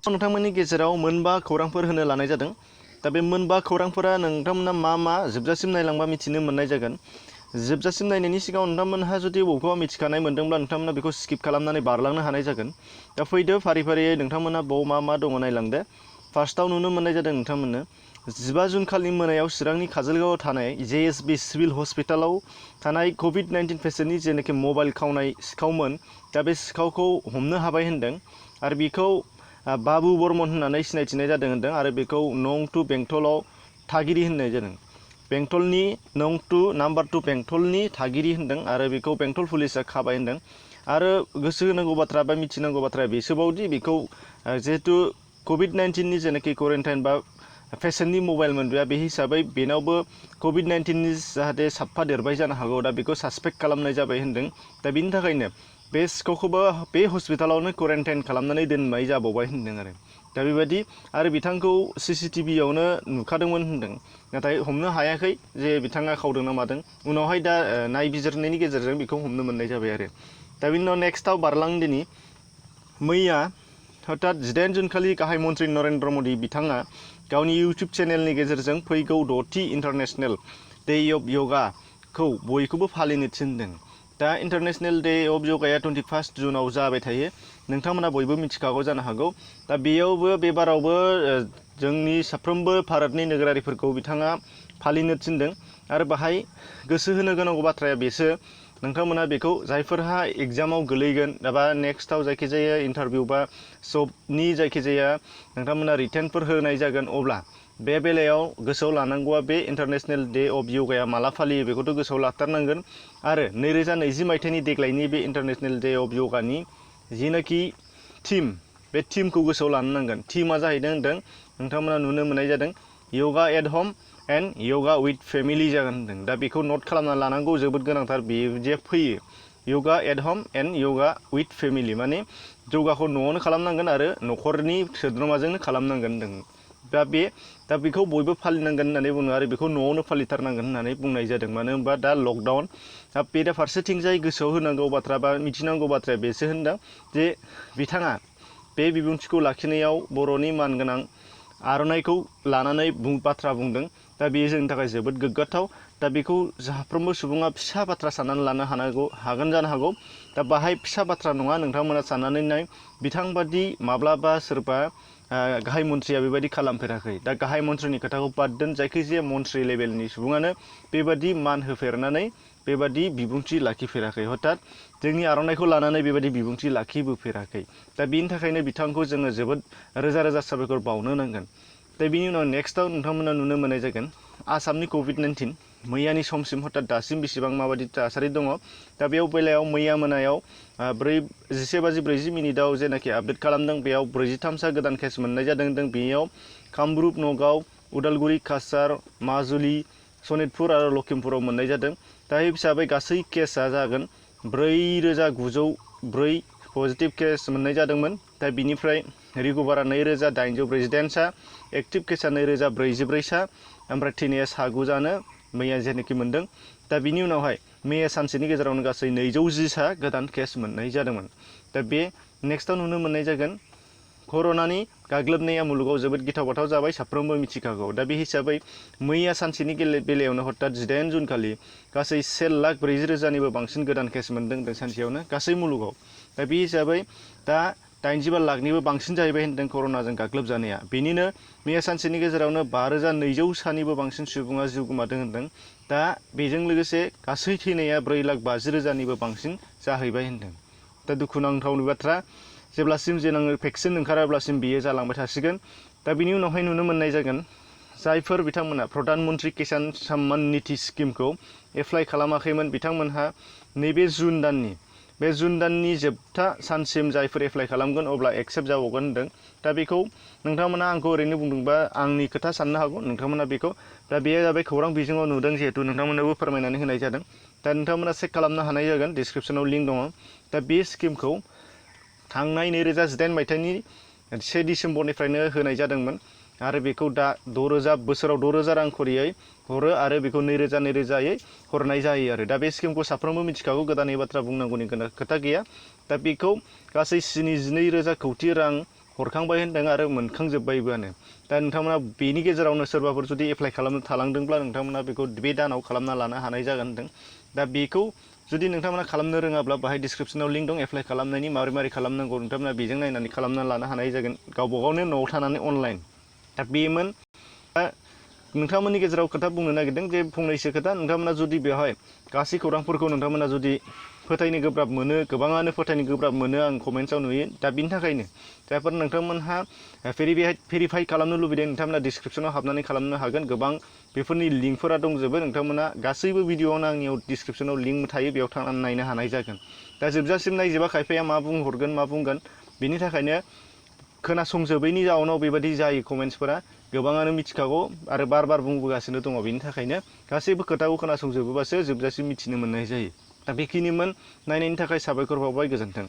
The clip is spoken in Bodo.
नोंथांमोननि गेजेराव मोनबा खौरांफोर होनो लानाय जादों। दा बे मोनबा खौरांफोरा नोंथांमोना मा जोबजासिम नायलांबा मिथिनो मोननाय जागोन। जोबजासिम नायनायनि सिगां नोंथांमोनहा जुदि बबेखौबा मिथिखानाय मोनदोंब्ला नोंथांमोना बेखौ स्किप खालामनानै बारलांनो हानाय जागोन। दा फैदो फारि-फारियै नोंथांमोना बाव मा दङ नायलांदो। फार्स्टआव नुनो मोननाय जादों नोंथांमोननो 15 जुन खालि मोनायाव चिरांनि काजलगावआव थानाय JSB सिभिल हस्पिटालाव थानाय COVID-19 पेसेन्टनि जेनाखि मबाइल खावनाय सिखावमोन, दा बे सिखावखौ हमनो हाबाय होनदों आरो बेखौ बाबु बर्मन होननानै सिनायथिनाय जादों होनदों आरो बेखौ नं 2 बेंटलाव थागिरि होननाय जादों। बेंटलनि नं 2 नाम्बार 2 बेंटलनि थागिरि होनदों आरो बेखौ बेंटल पुलिसा खाबाय होनदों। आरो गोसो होनांगौ बाथ्रा बा मिथिनांगौ बाथ्राया बेसोबावदि बेखौ जिहेतु COVID-19 नि जेनाखि क्वारेन्टाइन बा पेसेन्टनि मबाइल मोनबाय, बे हिसाबै बेनावबो COVID-19 नि जाहाथे साफा देरबाय जानो हागौ, दा बेखौ सासपेक्ट खालामनाय जाबाय होनदों। दा बिनि थाखायनो बे सिखावखौबो बे हस्पिटालावनो क्वारेन्टाइन खालामनानै दोननाय जाबावबाय होनदों आरो। दा बेबायदि आरो बिथांखौ CCTV-यावनो नुखादोंमोन होनदों, नाथाय हमनो हायाखै जे बिथाङा खावदों ना मादों। उनावहाय दा नायबिजिरनायनि गेजेरजों बेखौ हमनो मोननाय जाबाय आरो। दा बिनि उनाव नेक्स्टआव बारलांदिनि मैया हथात 18 जुन खालि गाहाय मन्थ्रि नरेन्द्र मदि बिथाङा गावनि इउटुब चेनेलनि गेजेरजों फैगौ 6थि इन्टारनेशनेल डे अफ योगाखौ बयखौबो फालिनो थिनदों। दा इन्टारनेशनेल डे अफ योगाया 21 जुनाव जाबाय थायो। नोंथांमोना बयबो मिथिखागौ जानो हागौ। दा बेयावबो बे बारावबो जोंनि साफ्रोमबो भारतनि नोगोरारिफोरखौ बिथाङा फालिनो थिनदों आरो बाहाय गोसो होनो गोनां बाथ्राया बेसो, नोंथांमोना बेखौ जायफोरहा एग्जामाव गोलैगोन एबा नेक्स्टआव जायखिजाया इन्टारभिउ बा जबनि जायखिजाया नोंथांमोना रिटेनफोर होनाय जागोन, अब्ला बे बेलायाव गोसोआव लानांगौआ बे इन्टारनेशनेल डे अफ योगाया माला फालियो बेखौथ' गोसोआव लाथारनांगोन। आरो 2020 मायथाइनि देग्लायनि बे इन्टारनेशनेल डे अफ योगानि जिनाखि थीम, बे थीमखौ गोसोआव लानो नांगोन। थीमा जाहैदों होनदों नोंथांमोना नुनो मोननाय जादों yoga at home and yoga with family जागोन होनदों। दा बेखौ नट खालामना लानांगौ, जोबोद गोनांथार। बेयो जे फैयो yoga at home and yoga with family, माने योगाखौ न'आवनो खालामनांगोन आरो न'खरनि सोद्रोमाजोंनो खालामनांगोन होनदों। दा बेखौ बयबो फालिनांगोन होननानै बुङो आरो बेखौ न'आवनो फालिथारनांगोन होननानै बुंनाय जादों। मानो होनबा दा लकडाउन। दा बे फारसेथिंजाय गोसोआव होनांगौ बाथ्रा बा मिथिनांगौ बाथ्राया बेसो होनदों जे बिथाङा बे बिबुंथिखौ लाखिनायाव बर'नि मानगोनां आर'नाइखौ लानानै बाथ्रा बुंदों। दा बेयो जोंनि थाखाय जोबोद गोग्गाथाव। दा बेखौ साफ्रोमबो सुबुङा फिसा बाथ्रा साननानै लानो हागोन जानो हागौ। दा बाहाय फिसा बाथ्रा नङा, नोंथांमोना साननानै नाय, बिथांबादि माब्लाबा सोरबा गाहाय मन्थ्रिया बेबायदि खालामफेराखै। दा गाहाय मन्थ्रिनि खोथाखौ बाद दोन, जायखिजाया मन्थ्रि लेभेलनि सुबुङानो बेबादि मान होफेरनानै बेबादि बिबुंथि लाखिफेराखै। हथात जोंनि आर'नाइखौ लानानै बेबायदि बिबुंथि लाखिबोफेराखै। दा बिनि थाखायनो बिथांखौ जोङो जोबोद रोजा रोजा साबायखर बावनो नांगोन। दा बिनि उनाव नेक्स्टआव नोंथांमोना नुनो मोननाय जागोन आसामनि COVID-19 मैयानि समसिम हथात दासिम बेसेबां माबायदि थासारि दङ। दा बेयाव बेलायाव मैया मोनायाव 11:40 जेनाखि आपडेट खालामदों, बेयाव 43सा गोदान केस मोननाय जादों। बेयाव कामरुप, नगाव, उदालगुरि, काछार, माजुलि, सनितपुर आरो लखिमपुराव मोननाय जादों। दा हिसाबै गासै केसआ जागोन 4,004 पजिटिभ केस मोननाय जादोंमोन। दा बिनिफ्राय रिकभारा 2,848सा, एक्टिभ केसआ 2,044सा, ओमफ्राय थैनाया 6 जानो मैया जेनाखि मोनदों। दा बिनि उनावहाय मैया सानसेनि गेजेरावनो गासै 210सा गोदान केस मोननाय जादोंमोन। दा बे नेक्स्टआव नुनो मोननाय जागोन कर'नानि गाग्लोबनाया मुलुगाव जोबोद गिथाव बाथाव जाबाय, साफ्रोमबो मिथिखागौ। दा बे हिसाबै मैया सानसेनि बेलायावनो हथात 18 जुन खालि गासै 1,40,000निबो बांसिन गोदान केस मोनदों सानसेयावनो गासै मुलुगाव। दा बे हिसाबै दा 85 लाखनिबो बांसिन जाहैबाय होनदों कर'नाजों गाग्लोबजानाया। बेनिनो मैया सानसेनि गेजेरावनो 5,200सानिबो बांसिन सुबुङा जिउ गोमादों होनदों। दा बेजों लोगोसे गासै थैनाया 4,50,000निबो बांसिन जाहैबाय होनदों। दा दुखुनांथावनि बाथ्रा, जेब्लासिम जेनाङो भेक्सिन ओंखाराब्लासिम बियो जालांबाय थासिगोन। दा बिनि उनावहाय नुनो मोननाय जागोन जायफोर बिथांमोना प्रधान मन्त्रि किसान सम्मान निधि स्किमखौ एप्लाइ खालामाखैमोन, बिथांमोनहा नैबे जुन दाननि जोबथा सानसिम जायफोर एप्लाइ खालामगोन अब्ला एक्सेप्ट जाबावगोन होनदों। दा बेखौ नोंथांमोना आंखौ ओरैनो बुंदोंबा आंनि खोथा साननो हागौ, नोंथांमोना बेखौ दा बेयो जाबाय खौरां बिजोङाव नुदों, जिहेतु नोंथांमोननोबो फोरमायनानै होनाय जादों। दा नोंथांमोना चेक खालामनो हानाय जागोन, डिसक्रिपसनाव लिंक दङ। दा बे स्किमखौ थांनाय 2018 मायथाइनि 1 डिसेम्बरनिफ्रायनो होनाय जादोंमोन आरो बेखौ दा बोसोराव 6,000 रां खरियै हरो आरो बेखौ 2,000 हरनाय जायो आरो। दा बे स्किमखौ साफ्रोमबो मिथिखागौ, गोदानै बाथ्रा बुंनांगौनि खोथा गैया। दा बेखौ गासै 72,000 कौटि रां हरखांबाय होनदों आरो मोनखांजोब्बायबोआनो। दा नोंथांमोना बेनि गेजेरावनो सोरबाफोर जुदि एप्लाइ खालामनो थालांदोंब्ला नोंथांमोना बेखौ बे दानाव खालामना लानो हानाय जागोन होनदों। दा बेखौ जुदि नोंथांमोना खालामनो रोङाब्ला बाहाय डिसक्रिपसनाव लिंक दं एप्लाइ खालामनायनि माबोरै खालामनांगौ नोंथांमोना बेजों नायनानै खालामना लानो हानाय जागोन गावबा गावनो न'आव थानानै अनलाइन। दा बेमोन दा नोंथांमोननि गेजेराव खोथा बुंनो नागिरदों जे फंनैसो खोथा नोंथांमोना जुदि बेवहाय गासै खौरांफोरखौ नोंथांमोना जुदि फोथायनो गोब्राब मोनो गोबाङानो फोथायनो गोब्राब मोनो आं कमेन्ट्सआव नुयो। दा बिनि थाखायनो जायफोर नोंथांमोनहा भेरिफाइ खालामनो लुबैदों नोंथांमोना डिसक्रिपसनाव हाबनानै खालामनो हागोन। गोबां बेफोरनि लिंकफोरा दंजोबो नोंथांमोना गासैबो भिडिअआवनो आंनियाव डिसक्रिपसनाव लिंक थायो बेयाव थांनानै नायनो हानाय जागोन। दा जोबजासिम नायजोबा खायफाया मा बुंहरगोन मा बुंगोन बिनि थाखायनो खोनासंजोबैनि जाउनाव बेबायदि जायो कमेन्ट्सफोरा गोबाङानो मिथिखागौ आरो बार बार बुंबोगासिनो दङ। बेनि थाखायनो गासैबो खोथाखौ खोनासंजोबोबासो जोबजासिम मिथिनो मोननाय जायो। दा बेखिनिमोन नायनायनि थाखाय साबायखर बावबाय गोजोन्थों।